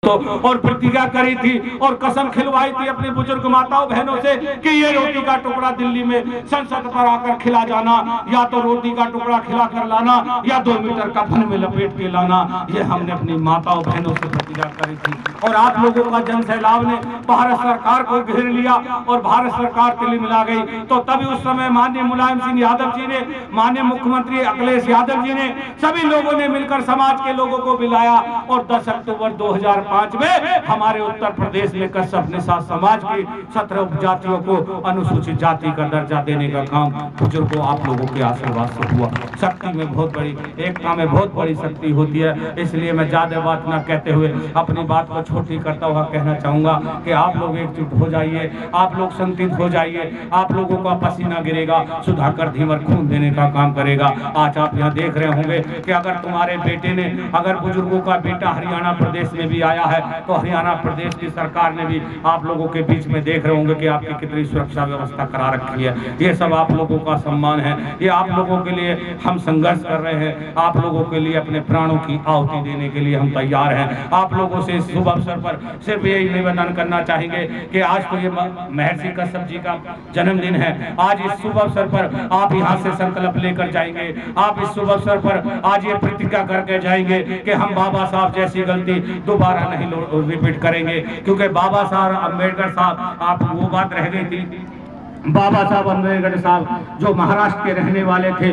और प्रतिज्ञा करी थी और कसम खिलवाई थी अपने बुजुर्ग माताओं बहनों से कि ये रोटी का टुकड़ा दिल्ली में संसद पर आकर खिला जाना, या तो रोटी का टुकड़ा खिला कर लाना या 2 मीटर कफन में लपेट के लाना। ये हमने अपनी माताओं बहनों से प्रतिज्ञा करी थी। और आप लोगों का जन सैलाब ने भारत सरकार को घेर लिया और भारत सरकार दिल्ली मिला गई। तो तभी उस समय माननीय मुलायम सिंह यादव जी ने, माननीय मुख्यमंत्री अखिलेश यादव जी ने, सभी लोगों ने मिलकर समाज के लोगों को बुलाया और 10 अक्टूबर 2005 में हमारे उत्तर प्रदेश में कश्यप निषाद समाज की 17 उपजातियों को अनुसूचित जाति का दर्जा देने का काम बुजुर्गों आप लोगों के आशीर्वाद से हुआ। शक्ति में बहुत बड़ी, एकता में बहुत बड़ी शक्ति होती है। इसलिए मैं ज्यादा बात ना कहते हुए अपनी बात को छोटी करता हुआ कहना चाहूंगा कि आप लोग एकजुट हो जाइए, आप लोग संतुलित हो जाइए, आप लोगों का पसीना गिरेगा, सुधाकर धीवर खून देने का काम करेगा। आज आप यहाँ देख रहे होंगे कि अगर तुम्हारे बेटे ने, अगर बुजुर्गों का बेटा हरियाणा प्रदेश में भी आया है तो हरियाणा प्रदेश की सरकार ने भी आप लोगों के बीच में देख रहे होंगे कि आपकी कितनी सुरक्षा व्यवस्था करा रखी है। ये सब आप लोगों का सम्मान है, ये आप लोगों के लिए हम संघर्ष कर रहे हैं, आप लोगों के लिए अपने प्राणों की आहुति देने के लिए हम तैयार हैं। आप लोगों से इस शुभ अवसर पर सिर्फ यही निवेदन करना चाहेंगे कि आज तो ये महर्षि कश्यप जी का जन्मदिन है। आज इस शुभ अवसर पर आप यहाँ से संकल्प लेकर जाएंगे, आप इस शुभ अवसर पर आज ये प्रतिज्ञा करके जाएंगे कि हम बाबा साहब जैसी गलती दोबारा नहीं रिपीट करेंगे। क्योंकि बाबा साहब अम्बेडकर साहब, आप वो बात रह गई थी, बाबा साहब अम्बेडकर साहब जो महाराष्ट्र के रहने वाले थे,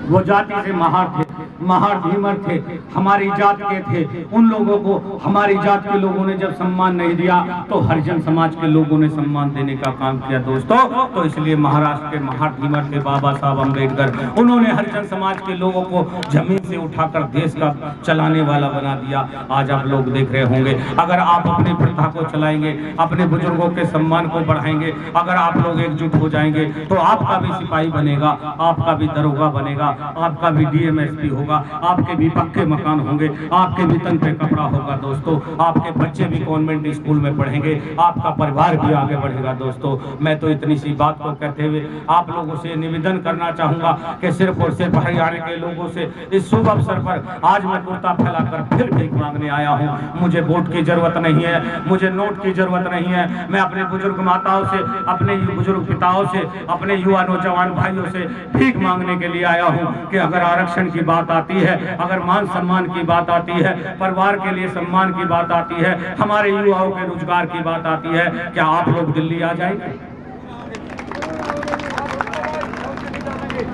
वो जाति से महार थे, महार धीमर थे, हमारी जात के थे। उन लोगों को हमारी जात के लोगों ने जब सम्मान नहीं दिया तो हरिजन समाज के लोगों ने सम्मान देने का काम किया दोस्तों। तो इसलिए महाराष्ट्र के महार धीमर थे बाबा साहब अम्बेडकर, उन्होंने हरिजन समाज के लोगों को जमीन से उठाकर देश का चलाने वाला बना दिया। आज आप लोग देख रहे होंगे, अगर आप अपनी प्रथा को चलाएंगे, अपने बुजुर्गों के सम्मान को बढ़ाएंगे, अगर आप लोग एकजुट हो जाएंगे तो आपका भी सिपाही बनेगा, आपका भी दरोगा बनेगा, आपका भी डीएमएसपी होगा, आपके भी पक्के मकान होंगे, आपके भी तन पे कपड़ा होगा दोस्तों, आपके बच्चे भी कॉन्वेंट स्कूल में पढ़ेंगे, आपका परिवार भी आगे बढ़ेगा दोस्तों। मैं तो इतनी सी बात को कहते हुए आप लोगों से निवेदन करना चाहूंगा कि सिर्फ और सिर्फ हरियाणा के लोगों से इस शुभ अवसर पर आज मैं कुर्ता फैलाकर फिर भीख मांगने आया हूँ। मुझे वोट की जरूरत नहीं है, मुझे नोट की जरूरत नहीं है। मैं अपने बुजुर्ग माताओं से, अपने बुजुर्ग पिताओं से, अपने युवा नौजवान भाइयों से भीख मांगने के लिए आया हूँ कि अगर आरक्षण की बात आती है, अगर मान सम्मान की बात आती है, परिवार के लिए सम्मान की बात आती है, हमारे युवाओं के रोजगार की बात आती है, क्या आप लोग दिल्ली आ जाएंगे?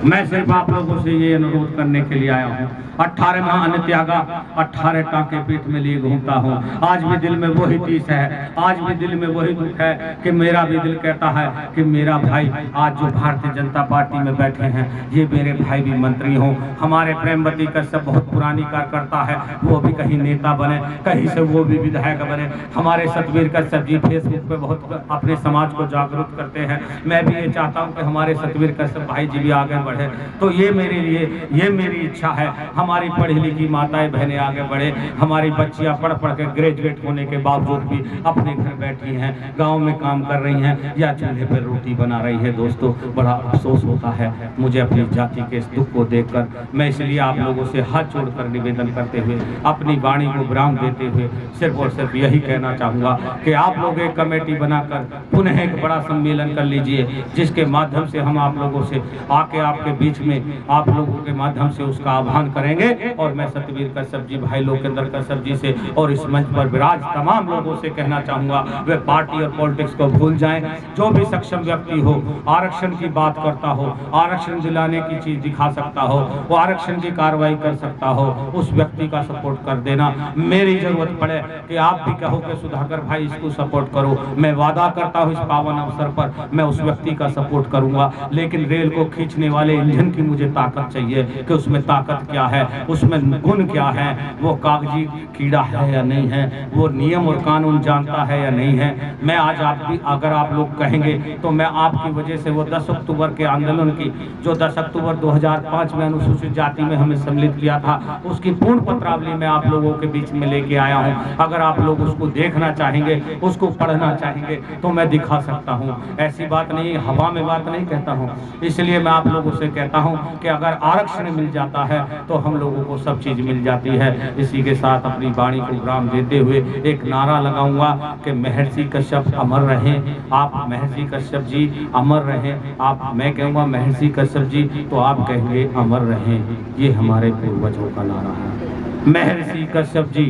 मैं सिर्फ आप लोगों से ये अनुरोध करने के लिए आया हूँ। 18 माह अन्न त्यागा, 18 टाँके पीठ में लिए घूमता हूँ। आज भी दिल में वही टीस है, आज भी दिल में वही दुख है कि मेरा भी दिल कहता है कि मेरा भाई आज जो भारतीय जनता पार्टी में बैठे हैं, ये मेरे भाई भी मंत्री हों। हमारे प्रेमवती कश्यप बहुत पुरानी कार्यकर्ता है, वो भी कहीं नेता बने, कहीं से वो भी विधायक बने। हमारे सतवीर कश्यप जी फेसबुक पे बहुत अपने समाज को जागरूक करते हैं। मैं भी ये चाहता हूँ कि हमारे सतवीर कश्यप भाई जी भी आगे बढ़े। तो ये मेरे लिए, ये मेरी इच्छा है, हमारी पढ़ी लिखी माताएं बहनें आगे बढ़े। हमारी बच्चियां पढ़ पढ़ के ग्रेजुएट होने के बावजूद भी अपने घर बैठी हैं, गांव में काम कर रही हैं या चूल्हे पर रोटी बना रही है। दोस्तों, बड़ा अफसोस होता है मुझे अपनी जाति के इस दुख को देखकर। मैं इसलिए आप लोगों से हाथ जोड़कर निवेदन करते हुए, अपनी वाणी को विराम देते हुए सिर्फ और सिर्फ यही कहना चाहूँगा कि आप लोग एक कमेटी बनाकर पुनः एक बड़ा सम्मेलन कर लीजिए, जिसके माध्यम से हम आप लोगों से आके आपके बीच में आप लोगों के माध्यम से उसका आह्वान करेंगे। और मैं सतवीर कश्यप जी, भाई लोकेंद्र कश्यप जी से और इस मंच पर विराज तमाम लोगों से कहना चाहूँगा, वे पार्टी और पॉलिटिक्स को भूल जाएं। जो भी सक्षम व्यक्ति हो, आरक्षण की बात करता हो, आरक्षण दिलाने की चीज दिखा सकता हो, वो आरक्षण की कार्रवाई कर सकता हो, उस व्यक्ति का सपोर्ट कर देना। मेरी जरूरत पड़े कि आप भी कहो कि सुधाकर भाई इसको सपोर्ट करो, मैं वादा करता हूँ इस पावन अवसर पर मैं उस व्यक्ति का सपोर्ट करूंगा। लेकिन रेल को खींचने वाले इंजन की मुझे ताकत चाहिए कि उसमें ताकत क्या है, उसमें गुण क्या है, वो कागजी कीड़ा है या नहीं है, वो नियम और कानून जानता है या नहीं है। मैं आज आप भी, अगर आप लोग कहेंगे तो मैं आपकी वजह से वो 10 अक्टूबर के आंदोलन की, जो 10 अक्टूबर 2005 में अनुसूचित जाति में हमें सम्मिलित किया था, उसकी पूर्ण पत्रावली मैं आप लोगों के बीच में लेके आया हूँ। अगर आप लोग उसको देखना चाहेंगे, उसको पढ़ना चाहेंगे तो मैं दिखा सकता हूँ। ऐसी बात नहीं, हवा में बात नहीं कहता हूँ। इसलिए मैं आप लोगों से कहता हूँ कि अगर आरक्षण मिल जाता है तो हम लोगों को सब चीज मिल जाती है। इसी के साथ अपनी वाणी को विराम देते हुए एक नारा लगाऊंगा कि महर्षि कश्यप अमर रहें, आप महर्षि कश्यप जी अमर रहें। आप, मैं कहूँगा महर्षि कश्यप जी तो आप कहेंगे अमर रहें। ये हमारे पूर्वजों का नारा है। महर्षि कश्यप जी,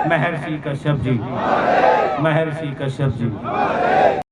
महर्षि कश्यप जी, महर्षि कश्यप जी।